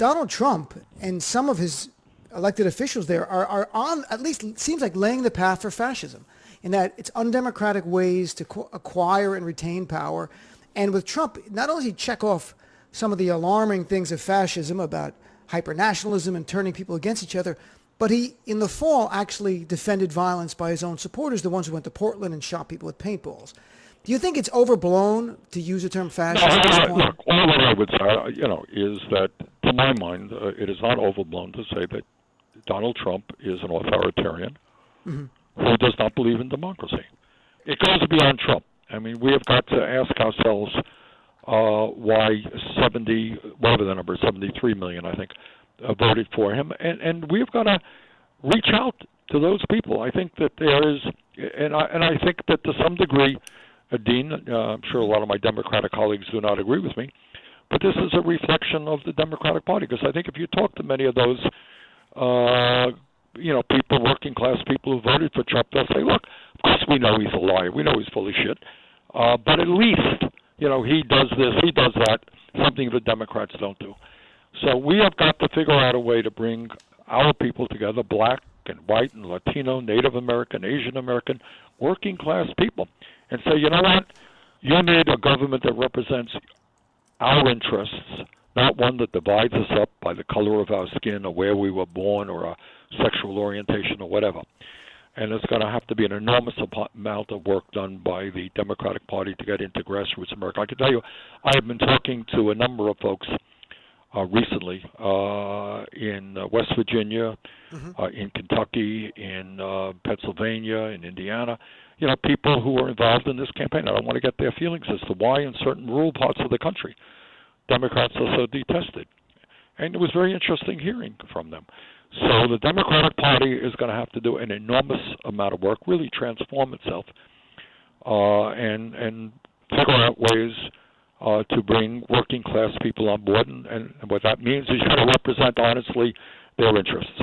Donald Trump and some of his elected officials there are on, at least it seems like, laying the path for fascism, in that it's undemocratic ways to acquire and retain power. And with Trump, not only does he check off some of the alarming things of fascism about hyper-nationalism and turning people against each other, but he, in the fall, actually defended violence by his own supporters, the ones who went to Portland and shot people with paintballs. Do you think it's overblown to use the term fascist at this point? Look, all that I would say, is that, to my mind, it is not overblown to say that Donald Trump is an authoritarian who does not believe in democracy. It goes beyond Trump. I mean, we have got to ask ourselves why 73 million, I think, voted for him, and we've got to reach out to those people. I think that there is, and I think that to some degree, Dean, I'm sure a lot of my Democratic colleagues do not agree with me, but this is a reflection of the Democratic Party, because I think if you talk to many of those people, working class people who voted for Trump, they'll say, look, of course we know he's a liar, we know he's full of shit, but at least, he does this, he does that, something the Democrats don't do. So we have got to figure out a way to bring our people together, black and white and Latino, Native American, Asian American, working class people, and say, you know what, you need a government that represents our interests, not one that divides us up by the color of our skin or where we were born or our sexual orientation or whatever. And it's going to have to be an enormous amount of work done by the Democratic Party to get into grassroots America. I can tell you, I have been talking to a number of folks recently in West Virginia, in Kentucky, in Pennsylvania, in Indiana, people who are involved in this campaign. I don't want to get their feelings as to why in certain rural parts of the country Democrats are so detested. And it was very interesting hearing from them. So the Democratic Party is going to have to do an enormous amount of work, really transform itself, and figure out ways to bring working class people on board. And what that means is you've got to represent honestly their interests.